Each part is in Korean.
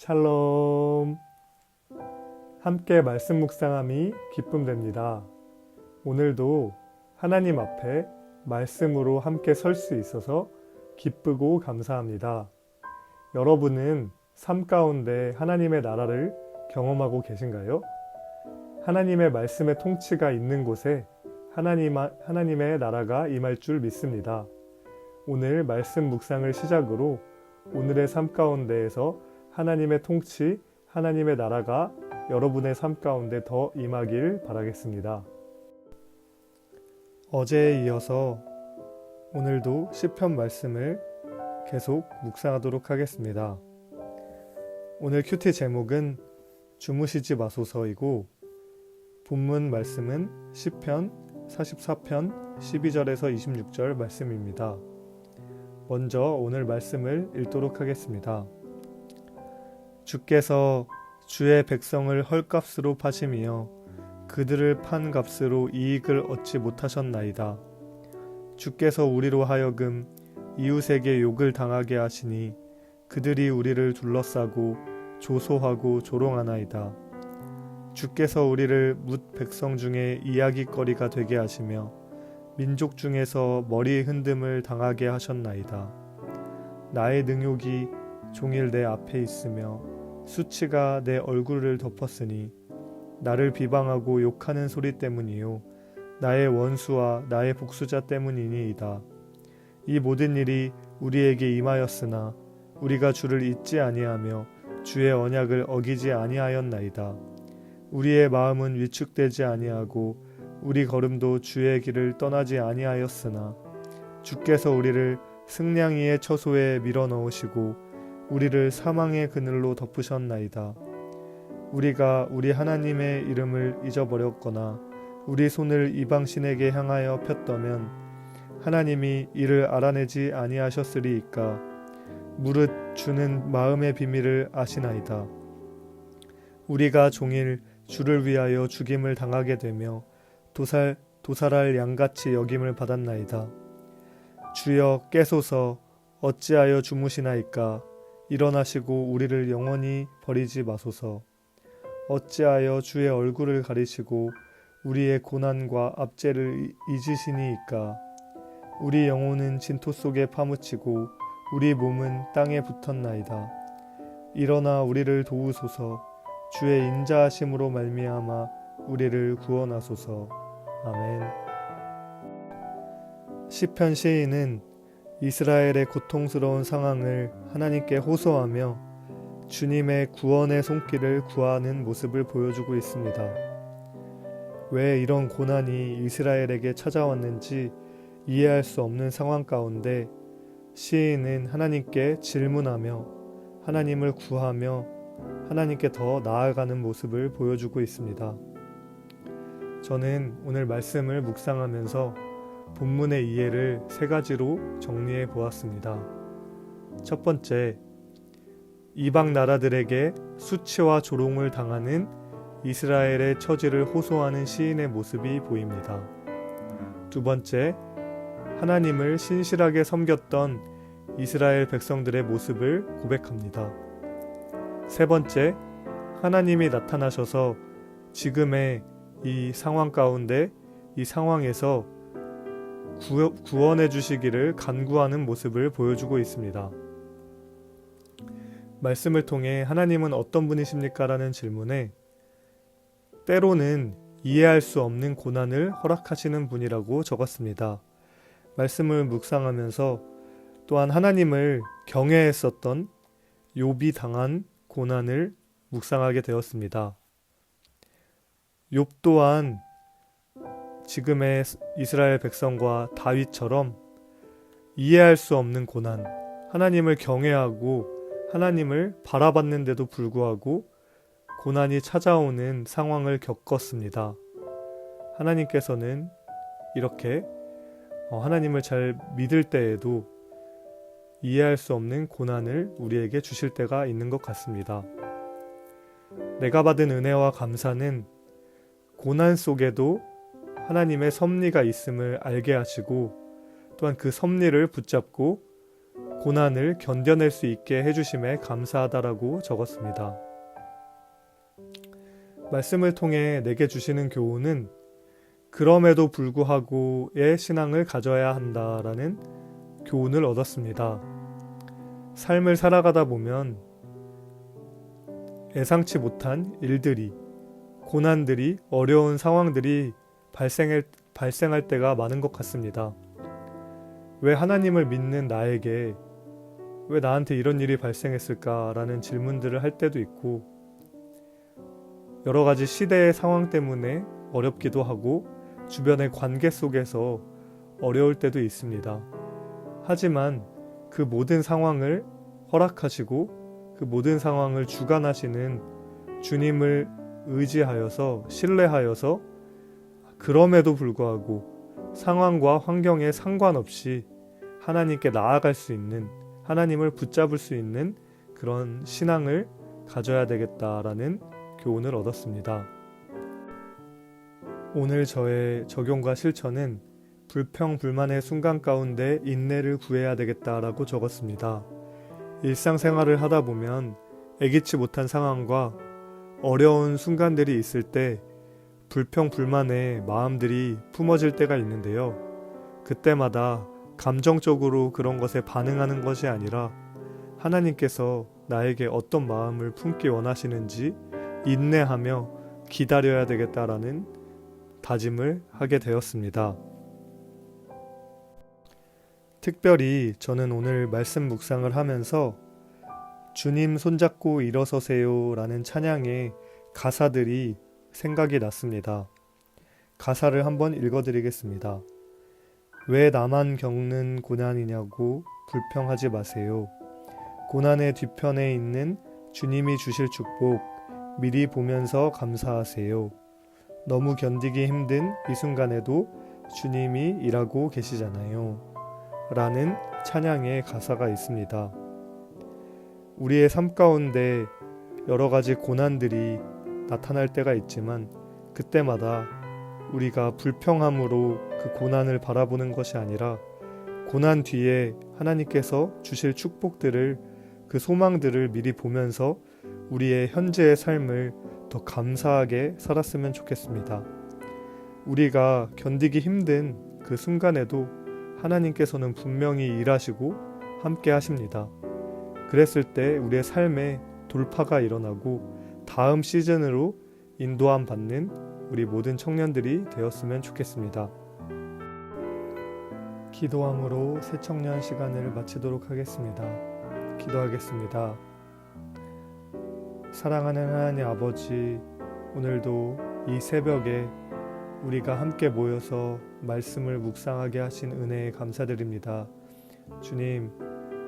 샬롬. 함께 말씀 묵상함이 기쁨 됩니다. 오늘도 하나님 앞에 말씀으로 함께 설 수 있어서 기쁘고 감사합니다. 여러분은 삶 가운데 하나님의 나라를 경험하고 계신가요? 하나님의 말씀의 통치가 있는 곳에 하나님의 나라가 임할 줄 믿습니다. 오늘 말씀 묵상을 시작으로 오늘의 삶 가운데에서 하나님의 통치, 하나님의 나라가 여러분의 삶 가운데 더 임하길 바라겠습니다. 어제에 이어서 오늘도 시편 말씀을 계속 묵상하도록 하겠습니다. 오늘 큐티 제목은 주무시지 마소서이고 본문 말씀은 시편 44편 12절에서 26절 말씀입니다. 먼저 오늘 말씀을 읽도록 하겠습니다. 주께서 주의 백성을 헐값으로 파심이여 그들을 판 값으로 이익을 얻지 못하셨나이다. 주께서 우리로 하여금 이웃에게 욕을 당하게 하시니 그들이 우리를 둘러싸고 조소하고 조롱하나이다. 주께서 우리를 뭇 백성 중에 이야깃거리가 되게 하시며 민족 중에서 머리 흔듦을 당하게 하셨나이다. 나의 능욕이 종일 내 앞에 있으며 수치가 내 얼굴을 덮었으니 나를 비방하고 욕하는 소리 때문이요 나의 원수와 나의 복수자 때문이니이다. 이 모든 일이 우리에게 임하였으나 우리가 주를 잊지 아니하며 주의 언약을 어기지 아니하였나이다. 우리의 마음은 위축되지 아니하고 우리 걸음도 주의 길을 떠나지 아니하였으나 주께서 우리를 승냥이의 처소에 밀어넣으시고 우리를 사망의 그늘로 덮으셨나이다. 우리가 우리 하나님의 이름을 잊어버렸거나 우리 손을 이방신에게 향하여 폈다면 하나님이 이를 알아내지 아니하셨으리이까. 무릇 주는 마음의 비밀을 아시나이다. 우리가 종일 주를 위하여 죽임을 당하게 되며 도살할 양같이 여김을 받았나이다. 주여 깨소서. 어찌하여 주무시나이까. 일어나시고 우리를 영원히 버리지 마소서. 어찌하여 주의 얼굴을 가리시고 우리의 고난과 압제를 잊으시니이까. 우리 영혼은 진토 속에 파묻히고 우리 몸은 땅에 붙었나이다. 일어나 우리를 도우소서. 주의 인자하심으로 말미암아 우리를 구원하소서. 아멘. 시편 시인은 이스라엘의 고통스러운 상황을 하나님께 호소하며 주님의 구원의 손길을 구하는 모습을 보여주고 있습니다. 왜 이런 고난이 이스라엘에게 찾아왔는지 이해할 수 없는 상황 가운데 시인은 하나님께 질문하며 하나님을 구하며 하나님께 더 나아가는 모습을 보여주고 있습니다. 저는 오늘 말씀을 묵상하면서 본문의 이해를 세 가지로 정리해 보았습니다. 첫 번째, 이방 나라들에게 수치와 조롱을 당하는 이스라엘의 처지를 호소하는 시인의 모습이 보입니다. 두 번째, 하나님을 신실하게 섬겼던 이스라엘 백성들의 모습을 고백합니다. 세 번째, 하나님이 나타나셔서 지금의 이 상황 가운데 이 상황에서 구원해 주시기를 간구하는 모습을 보여주고 있습니다. 말씀을 통해 하나님은 어떤 분이십니까? 라는 질문에 때로는 이해할 수 없는 고난을 허락하시는 분이라고 적었습니다. 말씀을 묵상하면서 또한 하나님을 경외했었던 욥이 당한 고난을 묵상하게 되었습니다. 욥 또한 지금의 이스라엘 백성과 다윗처럼 이해할 수 없는 고난, 하나님을 경외하고 하나님을 바라봤는데도 불구하고 고난이 찾아오는 상황을 겪었습니다. 하나님께서는 이렇게 하나님을 잘 믿을 때에도 이해할 수 없는 고난을 우리에게 주실 때가 있는 것 같습니다. 내가 받은 은혜와 감사는 고난 속에도 하나님의 섭리가 있음을 알게 하시고 또한 그 섭리를 붙잡고 고난을 견뎌낼 수 있게 해주심에 감사하다라고 적었습니다. 말씀을 통해 내게 주시는 교훈은 그럼에도 불구하고의 신앙을 가져야 한다라는 교훈을 얻었습니다. 삶을 살아가다 보면 예상치 못한 일들이, 고난들이, 어려운 상황들이 발생할 때가 많은 것 같습니다. 왜 하나님을 믿는 나에게 왜 나한테 이런 일이 발생했을까라는 질문들을 할 때도 있고, 여러 가지 시대의 상황 때문에 어렵기도 하고 주변의 관계 속에서 어려울 때도 있습니다. 하지만 그 모든 상황을 허락하시고 그 모든 상황을 주관하시는 주님을 의지하여서 신뢰하여서 그럼에도 불구하고 상황과 환경에 상관없이 하나님께 나아갈 수 있는, 하나님을 붙잡을 수 있는 그런 신앙을 가져야 되겠다라는 교훈을 얻었습니다. 오늘 저의 적용과 실천은 불평불만의 순간 가운데 인내를 구해야 되겠다라고 적었습니다. 일상생활을 하다 보면 예기치 못한 상황과 어려운 순간들이 있을 때 불평불만의 마음들이 품어질 때가 있는데요. 그때마다 감정적으로 그런 것에 반응하는 것이 아니라 하나님께서 나에게 어떤 마음을 품기 원하시는지 인내하며 기다려야 되겠다라는 다짐을 하게 되었습니다. 특별히 저는 오늘 말씀 묵상을 하면서 주님 손잡고 일어서세요 라는 찬양의 가사들이 생각이 났습니다. 가사를 한번 읽어드리겠습니다. 왜 나만 겪는 고난이냐고 불평하지 마세요. 고난의 뒤편에 있는 주님이 주실 축복 미리 보면서 감사하세요. 너무 견디기 힘든 이 순간에도 주님이 일하고 계시잖아요. 라는 찬양의 가사가 있습니다. 우리의 삶 가운데 여러 가지 고난들이 나타날 때가 있지만 그때마다 우리가 불평함으로 그 고난을 바라보는 것이 아니라 고난 뒤에 하나님께서 주실 축복들을, 그 소망들을 미리 보면서 우리의 현재의 삶을 더 감사하게 살았으면 좋겠습니다. 우리가 견디기 힘든 그 순간에도 하나님께서는 분명히 일하시고 함께 하십니다. 그랬을 때 우리의 삶에 돌파가 일어나고 다음 시즌으로 인도함 받는 우리 모든 청년들이 되었으면 좋겠습니다. 기도함으로 새청년 시간을 마치도록 하겠습니다. 기도하겠습니다. 사랑하는 하나님 아버지, 오늘도 이 새벽에 우리가 함께 모여서 말씀을 묵상하게 하신 은혜에 감사드립니다. 주님,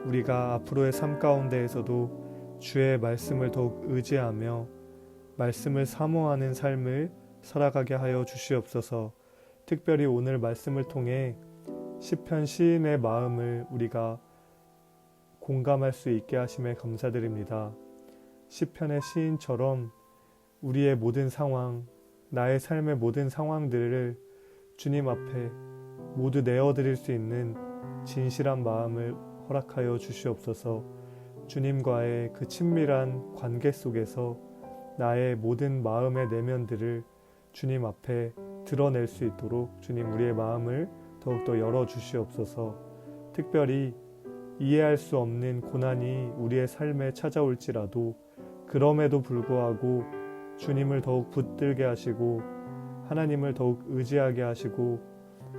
우리가 앞으로의 삶 가운데에서도 주의 말씀을 더욱 의지하며 말씀을 사모하는 삶을 살아가게 하여 주시옵소서. 특별히 오늘 말씀을 통해 시편 시인의 마음을 우리가 공감할 수 있게 하심에 감사드립니다. 시편의 시인처럼 우리의 모든 상황, 나의 삶의 모든 상황들을 주님 앞에 모두 내어드릴 수 있는 진실한 마음을 허락하여 주시옵소서. 주님과의 그 친밀한 관계 속에서 나의 모든 마음의 내면들을 주님 앞에 드러낼 수 있도록 주님 우리의 마음을 더욱더 열어주시옵소서. 특별히 이해할 수 없는 고난이 우리의 삶에 찾아올지라도 그럼에도 불구하고 주님을 더욱 붙들게 하시고 하나님을 더욱 의지하게 하시고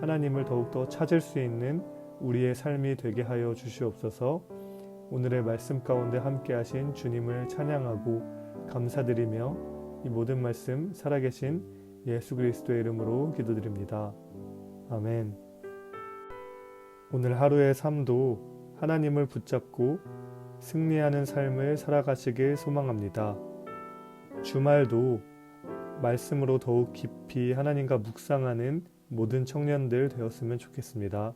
하나님을 더욱더 찾을 수 있는 우리의 삶이 되게 하여 주시옵소서. 오늘의 말씀 가운데 함께 하신 주님을 찬양하고 감사드리며 이 모든 말씀 살아계신 예수 그리스도의 이름으로 기도드립니다. 아멘. 오늘 하루의 삶도 하나님을 붙잡고 승리하는 삶을 살아가시길 소망합니다. 주말도 말씀으로 더욱 깊이 하나님과 묵상하는 모든 청년들 되었으면 좋겠습니다.